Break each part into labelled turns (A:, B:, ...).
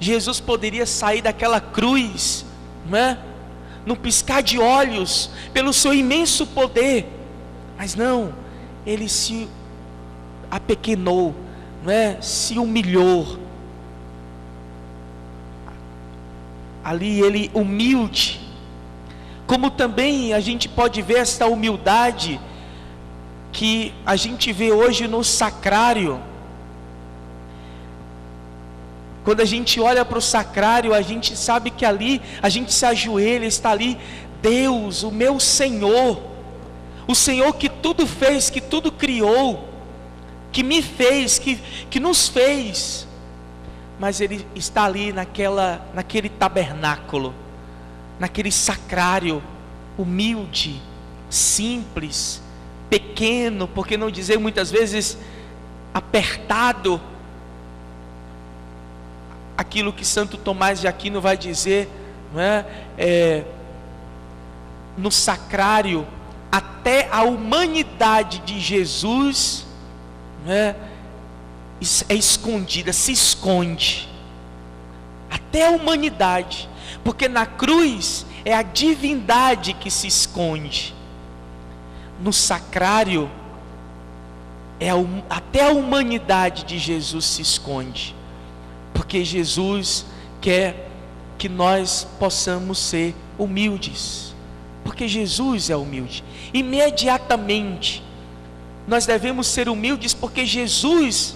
A: Jesus poderia sair daquela cruz, não é? Num piscar de olhos, pelo seu imenso poder, mas não, ele se apequenou, não é? Se humilhou. Ali ele humilde, como também a gente pode ver esta humildade que a gente vê hoje no sacrário. Quando a gente olha para o sacrário, a gente sabe que ali, a gente se ajoelha, está ali Deus, o meu Senhor, o Senhor que tudo fez, que tudo criou, que me fez, que nos fez, mas Ele está ali naquele tabernáculo, naquele sacrário, humilde, simples, pequeno, por que não dizer muitas vezes apertado. Aquilo que Santo Tomás de Aquino vai dizer, não é? No sacrário, até a humanidade de Jesus, não é escondida, se esconde, até a humanidade, porque na cruz é a divindade que se esconde, no sacrário até a humanidade de Jesus se esconde, porque Jesus quer que nós possamos ser humildes, porque Jesus é humilde. Imediatamente nós devemos ser humildes, porque Jesus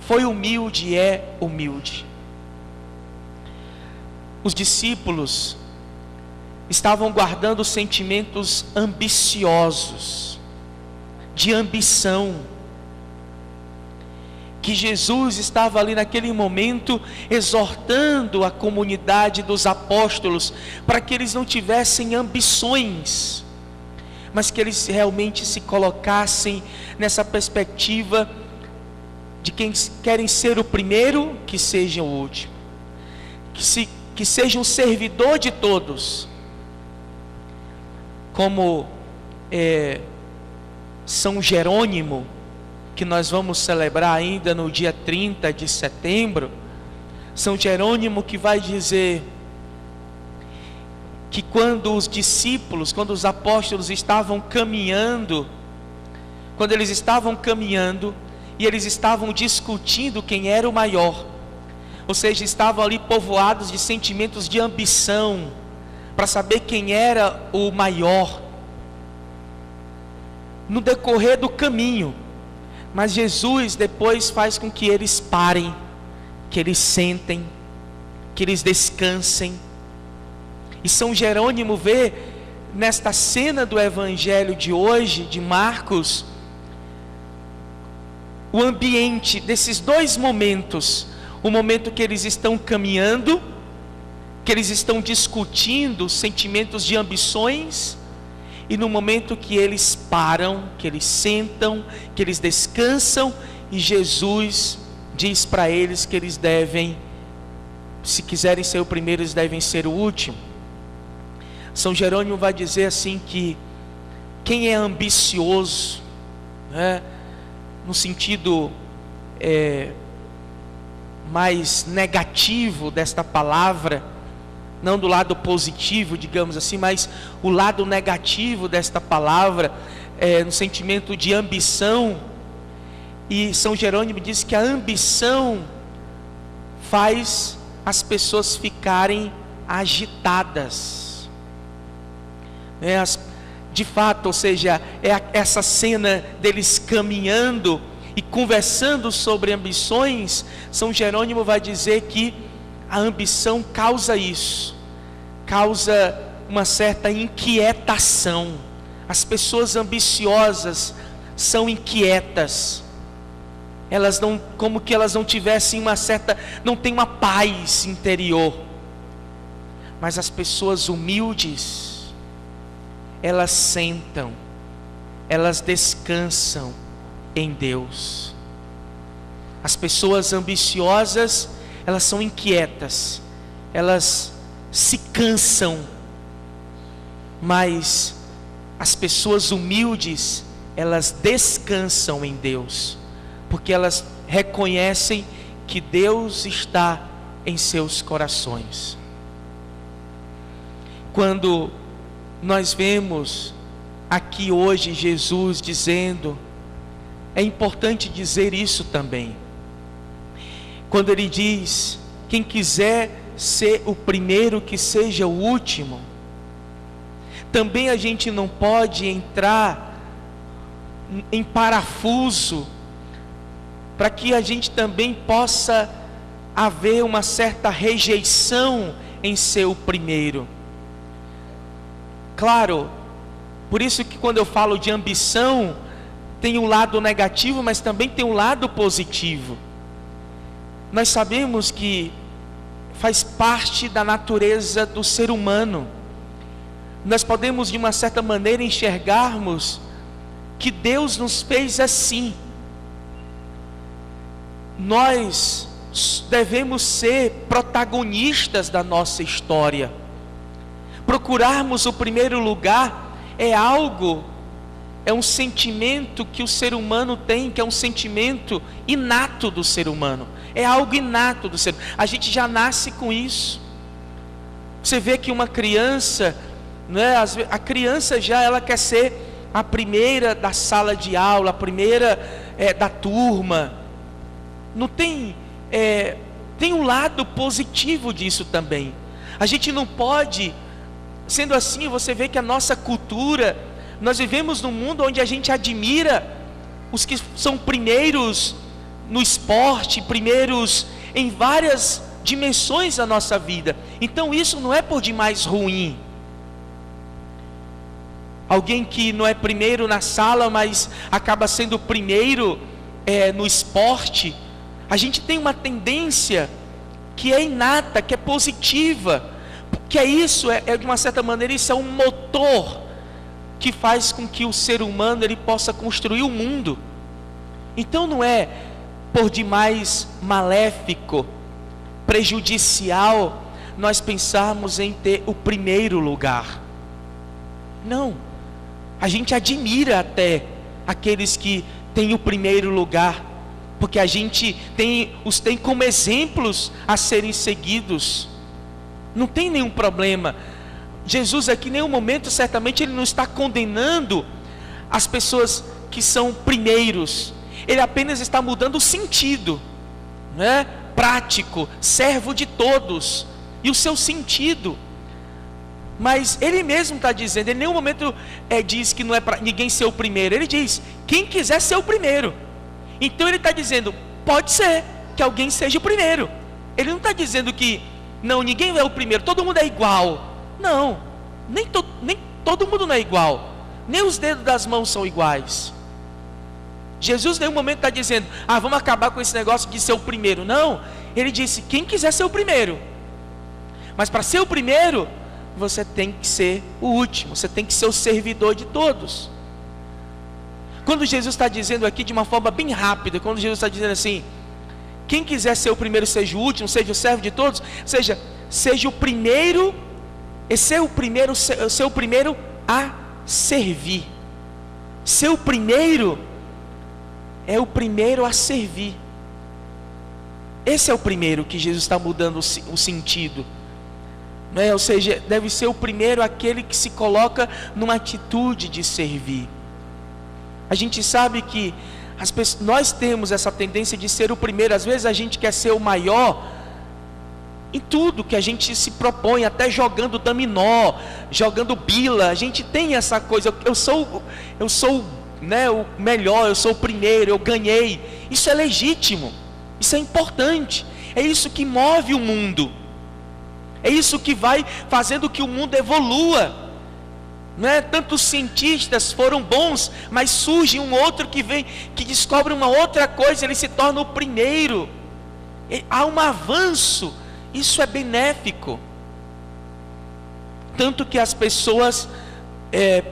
A: foi humilde e é humilde. Os discípulos estavam guardando sentimentos ambiciosos, de ambição, que Jesus estava ali naquele momento exortando a comunidade dos apóstolos para que eles não tivessem ambições, mas que eles realmente se colocassem nessa perspectiva de quem querem ser o primeiro, que sejam o último, que sejam servidor de todos, como São Jerônimo, que nós vamos celebrar ainda no dia 30 de setembro, São Jerônimo que vai dizer que quando os discípulos, quando os apóstolos estavam caminhando, quando eles estavam caminhando e eles estavam discutindo quem era o maior, ou seja, estavam ali povoados de sentimentos de ambição, para saber quem era o maior, no decorrer do caminho, mas Jesus depois faz com que eles parem, que eles sentem, que eles descansem. E São Jerônimo vê nesta cena do evangelho de hoje, de Marcos, o ambiente desses dois momentos, o momento que eles estão caminhando, que eles estão discutindo sentimentos de ambições, e no momento que eles param, que eles sentam, que eles descansam, e Jesus diz para eles que eles devem, se quiserem ser o primeiro, eles devem ser o último. São Jerônimo vai dizer assim que quem é ambicioso, né, no sentido mais negativo desta palavra, não do lado positivo, digamos assim, mas o lado negativo desta palavra, no sentimento de ambição. E São Jerônimo diz que a ambição faz as pessoas ficarem agitadas, de fato, ou seja, essa cena deles caminhando e conversando sobre ambições. São Jerônimo vai dizer que a ambição causa isso, causa uma certa inquietação. As pessoas ambiciosas são inquietas, elas não, como que elas não tivessem não tem uma paz interior. Mas as pessoas humildes, elas sentam, elas descansam em Deus. As pessoas ambiciosas, elas são inquietas, elas se cansam, mas as pessoas humildes, elas descansam em Deus, porque elas reconhecem que Deus está em seus corações. Quando nós vemos aqui hoje Jesus dizendo, é importante dizer isso também. Quando ele diz, quem quiser ser o primeiro, que seja o último. Também a gente não pode entrar em parafuso, para que a gente também possa haver uma certa rejeição em ser o primeiro. Claro, por isso que quando eu falo de ambição, tem um lado negativo, mas também tem um lado positivo. Nós sabemos que faz parte da natureza do ser humano. Nós podemos de uma certa maneira enxergarmos que Deus nos fez assim. Nós devemos ser protagonistas da nossa história. Procurarmos o primeiro lugar é um sentimento que o ser humano tem, que é um sentimento inato do ser humano. É algo inato do ser humano. A gente já nasce com isso. Você vê que uma criança, né, a criança já ela quer ser a primeira da sala de aula, a primeira da turma. Não tem, tem um lado positivo disso também. A gente não pode, sendo assim, você vê que a nossa cultura, nós vivemos num mundo onde a gente admira os que são primeiros no esporte, primeiros em várias dimensões da nossa vida. Então isso não é por demais ruim. Alguém que não é primeiro na sala, mas acaba sendo primeiro no esporte, a gente tem uma tendência que é inata, que é positiva, que isso de uma certa maneira, isso é um motor que faz com que o ser humano ele possa construir o mundo. Então não é por demais maléfico, prejudicial, nós pensarmos em ter o primeiro lugar. Não, a gente admira até aqueles que têm o primeiro lugar, porque a gente os tem como exemplos a serem seguidos. Não tem nenhum problema. Jesus aqui em nenhum momento, certamente, ele não está condenando as pessoas que são primeiros. Ele apenas está mudando o sentido, né? Prático, servo de todos, e o seu sentido. Mas ele mesmo está dizendo, ele em nenhum momento diz que não é para ninguém ser o primeiro. Ele diz, quem quiser ser o primeiro. Então ele está dizendo, pode ser que alguém seja o primeiro. Ele não está dizendo que não, ninguém é o primeiro, todo mundo é igual. Não, nem todo mundo não é igual. Nem os dedos das mãos são iguais. Jesus em nenhum momento está dizendo, vamos acabar com esse negócio de ser o primeiro. Não, ele disse, quem quiser ser o primeiro. Mas para ser o primeiro, você tem que ser o último, você tem que ser o servidor de todos. Quando Jesus está dizendo aqui de uma forma bem rápida, quando Jesus está dizendo assim, quem quiser ser o primeiro seja o último, seja o servo de todos, seja o primeiro, ser o primeiro a servir. Ser o primeiro é o primeiro a servir. Esse é o primeiro que Jesus está mudando o sentido. Né? Ou seja, deve ser o primeiro aquele que se coloca numa atitude de servir. A gente sabe que nós temos essa tendência de ser o primeiro. Às vezes a gente quer ser o maior em tudo que a gente se propõe, até jogando dominó, jogando bila. A gente tem essa coisa, eu sou né, o melhor, eu sou o primeiro, eu ganhei. Isso é legítimo, isso é importante, é isso que move o mundo, é isso que vai fazendo que o mundo evolua. Não é? Tantos cientistas foram bons, mas surge um outro que vem, que descobre uma outra coisa, ele se torna o primeiro. Há um avanço, isso é benéfico. Tanto que as pessoas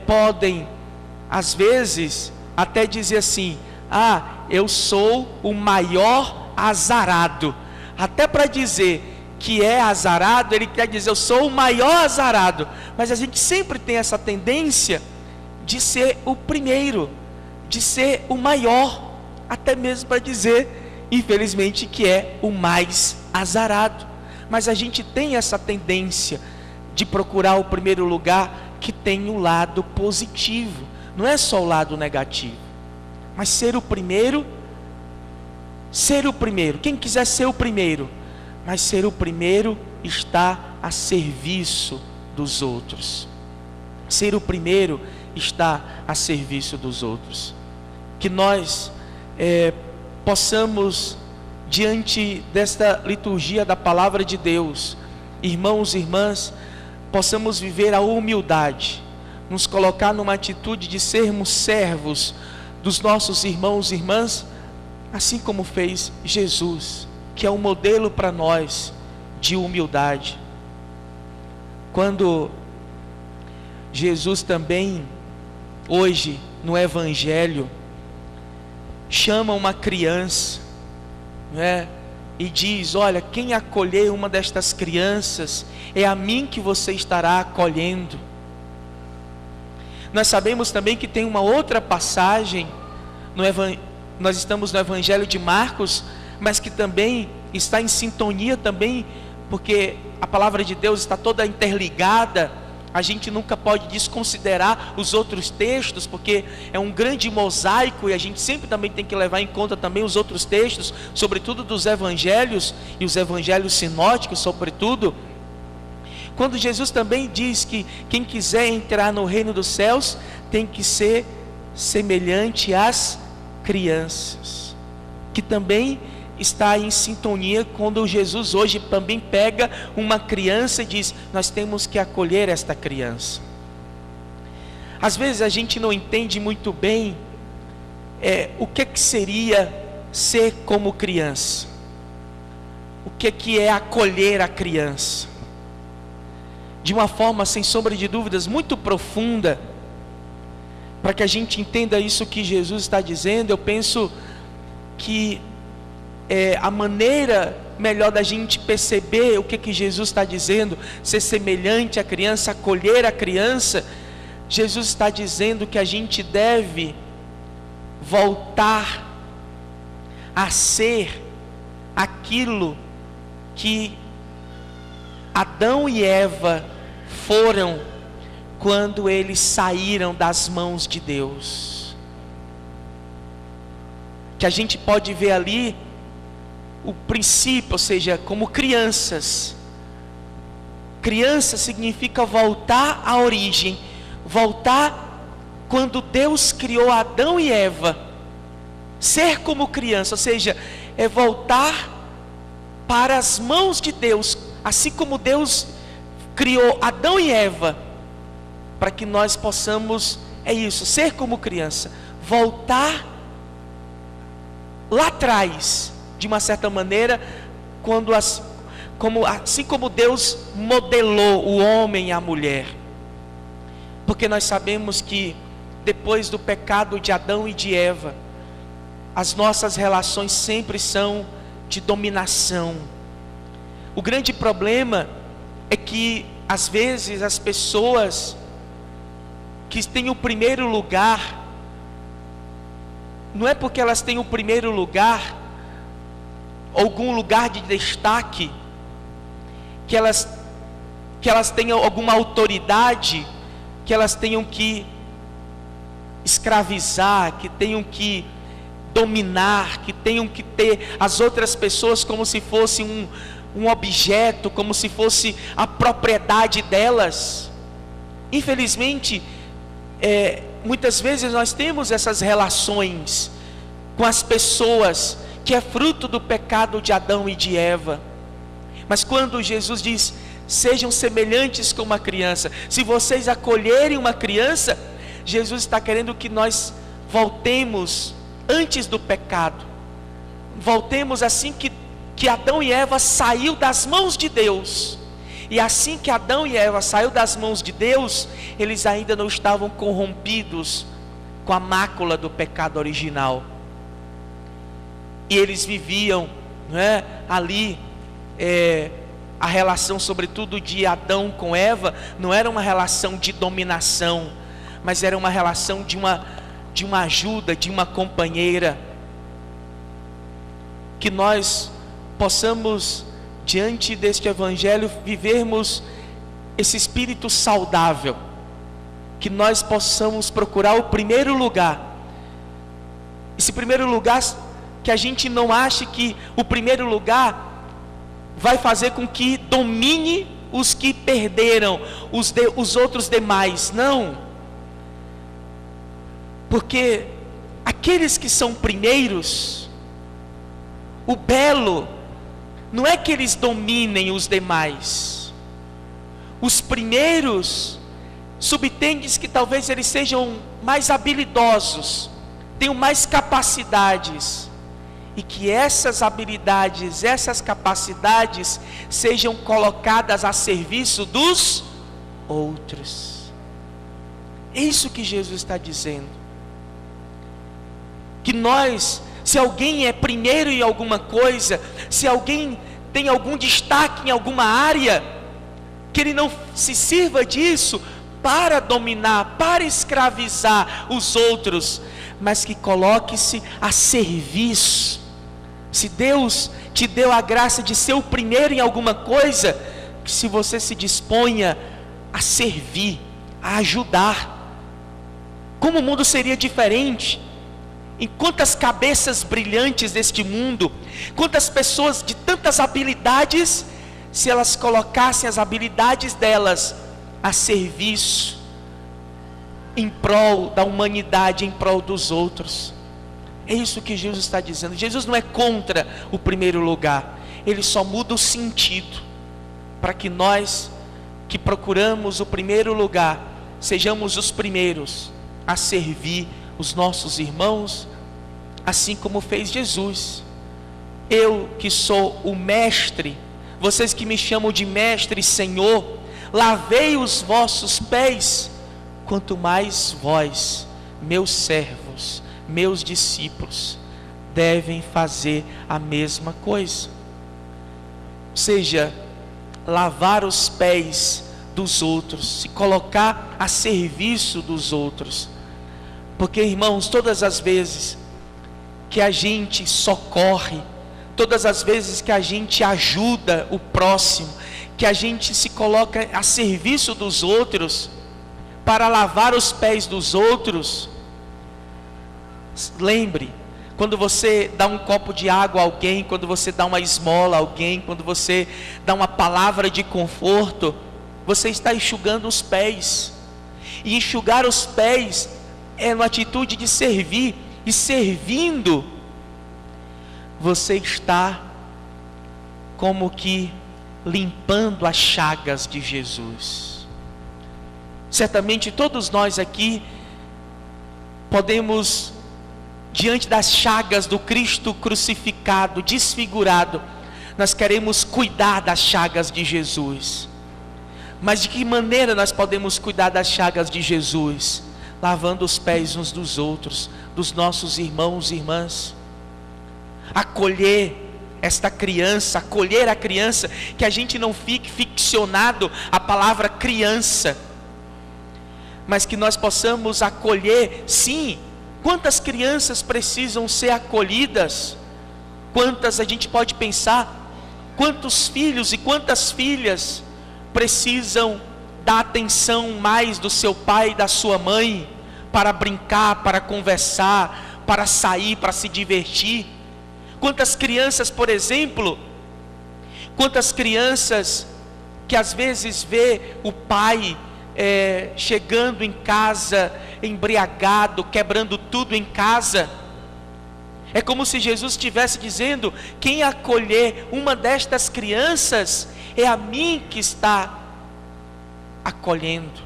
A: podem, às vezes, até dizer assim, eu sou o maior azarado. Até para dizer que é azarado, ele quer dizer, eu sou o maior azarado. Mas a gente sempre tem essa tendência de ser o primeiro, de ser o maior, até mesmo para dizer, infelizmente, que é o mais azarado. mas a gente tem essa tendência de procurar o primeiro lugar que tem o lado positivo, não é só o lado negativo, mas ser o primeiro, quem quiser ser o primeiro, mas ser o primeiro está a serviço dos outros, ser o primeiro está a serviço dos outros, que nós possamos, diante desta liturgia da palavra de Deus, irmãos e irmãs, possamos viver a humildade, nos colocar numa atitude de sermos servos dos nossos irmãos e irmãs, assim como fez Jesus, que é um modelo para nós de humildade. Quando Jesus também, hoje no Evangelho, chama uma criança, e diz: olha, quem acolher uma destas crianças, é a mim que você estará acolhendo. Nós sabemos também que tem uma outra passagem, nós estamos no Evangelho de Marcos, mas que também está em sintonia também, porque a palavra de Deus está toda interligada. A gente nunca pode desconsiderar os outros textos, porque é um grande mosaico, e a gente sempre também tem que levar em conta também os outros textos, sobretudo dos evangelhos, e os evangelhos sinóticos sobretudo. Quando Jesus também diz que quem quiser entrar no reino dos céus, tem que ser semelhante às crianças, que também está em sintonia quando Jesus hoje também pega uma criança e diz: nós temos que acolher esta criança. Às vezes a gente não entende muito bem o que seria ser como criança, o que é acolher a criança, de uma forma sem sombra de dúvidas muito profunda. Para que a gente entenda isso que Jesus está dizendo, eu penso que a maneira melhor da gente perceber o que Jesus está dizendo, ser semelhante à criança, acolher a criança. Jesus está dizendo que a gente deve voltar a ser aquilo que Adão e Eva foram quando eles saíram das mãos de Deus. Que a gente pode ver ali o princípio, ou seja, como crianças. Criança significa voltar à origem, voltar quando Deus criou Adão e Eva. Ser como criança, ou seja, é voltar para as mãos de Deus, assim como Deus criou Adão e Eva, para que nós possamos, ser como criança, voltar lá atrás, de uma certa maneira, assim como Deus modelou o homem e a mulher. Porque nós sabemos que depois do pecado de Adão e de Eva, as nossas relações sempre são de dominação. O grande problema é que às vezes as pessoas que têm o primeiro lugar, não é porque elas têm o primeiro lugar, algum lugar de destaque, que elas tenham alguma autoridade, que elas tenham que escravizar, que tenham que dominar, que tenham que ter as outras pessoas como se fosse um objeto, como se fosse a propriedade delas. Infelizmente, muitas vezes nós temos essas relações com as pessoas, que é fruto do pecado de Adão e de Eva. Mas quando Jesus diz: sejam semelhantes como uma criança, se vocês acolherem uma criança, Jesus está querendo que nós voltemos antes do pecado, voltemos assim que Adão e Eva saiu das mãos de Deus. E assim que Adão e Eva saiu das mãos de Deus, eles ainda não estavam corrompidos com a mácula do pecado original. E eles viviam, ali, a relação sobretudo de Adão com Eva, não era uma relação de dominação, mas era uma relação de uma ajuda, de uma companheira. Que nós possamos diante deste evangelho, vivermos esse espírito saudável, que nós possamos procurar o primeiro lugar. Esse primeiro lugar, que a gente não ache que o primeiro lugar vai fazer com que domine os que perderam, os outros demais. Não. Porque aqueles que são primeiros, o belo não é que eles dominem os demais. Os primeiros, subtende-se que talvez eles sejam mais habilidosos, tenham mais capacidades, e que essas habilidades, essas capacidades sejam colocadas a serviço dos outros. É isso que Jesus está dizendo. Que nós, se alguém é primeiro em alguma coisa, se alguém tem algum destaque em alguma área, que ele não se sirva disso para dominar, para escravizar os outros, mas que coloque-se a serviço. Se Deus te deu a graça de ser o primeiro em alguma coisa, que se você se disponha a servir, a ajudar. Como o mundo seria diferente? Em quantas cabeças brilhantes deste mundo, quantas pessoas de tantas habilidades, se elas colocassem as habilidades delas a serviço, em prol da humanidade, em prol dos outros. É isso que Jesus está dizendo. Jesus não é contra o primeiro lugar, ele só muda o sentido, para que nós que procuramos o primeiro lugar, sejamos os primeiros a servir os nossos irmãos, assim como fez Jesus. Eu que sou o mestre, vocês que me chamam de mestre e Senhor, lavei os vossos pés, quanto mais vós, meus servos, meus discípulos, devem fazer a mesma coisa. Ou seja, lavar os pés dos outros, se colocar a serviço dos outros. Porque, irmãos, todas as vezes que a gente socorre, todas as vezes que a gente ajuda o próximo, que a gente se coloca a serviço dos outros, para lavar os pés dos outros, lembre, quando você dá um copo de água a alguém, quando você dá uma esmola a alguém, quando você dá uma palavra de conforto, você está enxugando os pés. E enxugar os pés é uma atitude de servir. E servindo, você está como que limpando as chagas de Jesus. Certamente todos nós aqui podemos, diante das chagas do Cristo crucificado, desfigurado, nós queremos cuidar das chagas de Jesus. Mas de que maneira nós podemos cuidar das chagas de Jesus? Lavando os pés uns dos outros, dos nossos irmãos e irmãs. Acolher esta criança, acolher a criança, que a gente não fique ficcionado a palavra criança, mas que nós possamos acolher, sim. Quantas crianças precisam ser acolhidas? Quantas a gente pode pensar? Quantos filhos e quantas filhas precisam da atenção mais do seu pai e da sua mãe, para brincar, para conversar, para sair, para se divertir? Quantas crianças, por exemplo, quantas crianças que às vezes vê o pai chegando em casa embriagado, quebrando tudo em casa. É como se Jesus estivesse dizendo: quem acolher uma destas crianças, é a mim que está acolhendo.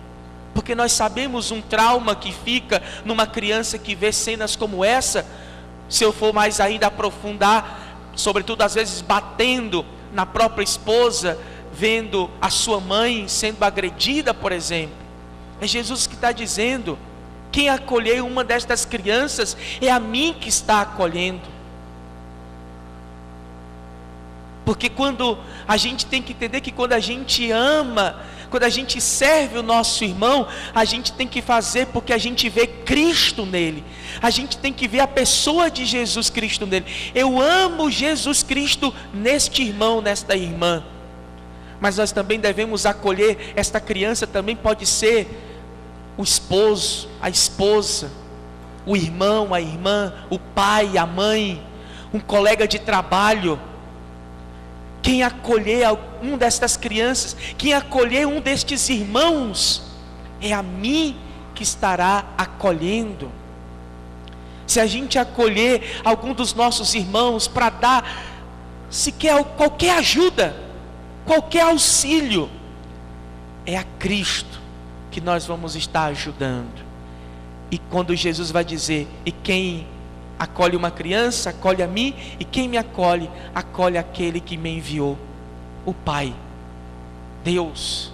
A: Porque nós sabemos um trauma que fica numa criança que vê cenas como essa. Se eu for mais ainda aprofundar, sobretudo às vezes batendo na própria esposa, vendo a sua mãe sendo agredida, por exemplo. É Jesus que está dizendo: quem acolher uma destas crianças, é a mim que está acolhendo. Porque quando a gente tem que entender que quando a gente ama, Quando a gente serve o nosso irmão, a gente tem que fazer porque a gente vê Cristo nele. A gente tem que ver a pessoa de Jesus Cristo nele. Eu amo Jesus Cristo neste irmão, nesta irmã. Mas nós também devemos acolher, esta criança também pode ser o esposo, a esposa, o irmão, a irmã, o pai, a mãe, um colega de trabalho. Quem acolher um destas crianças, quem acolher um destes irmãos, é a mim que estará acolhendo. Se a gente acolher algum dos nossos irmãos para dar sequer qualquer ajuda, qualquer auxílio, é a Cristo que nós vamos estar ajudando. E quando Jesus vai dizer, e quem acolhe uma criança, acolhe a mim, e quem me acolhe, acolhe aquele que me enviou, o Pai, Deus.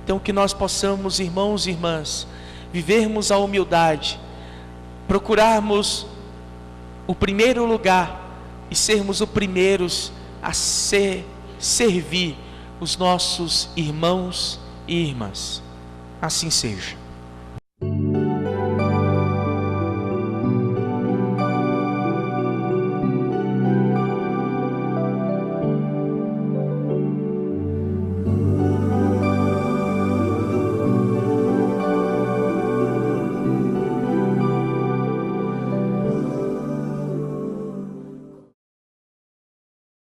A: Então que nós possamos, irmãos e irmãs, vivermos a humildade, procurarmos o primeiro lugar e sermos os primeiros a servir os nossos irmãos e irmãs. Assim seja.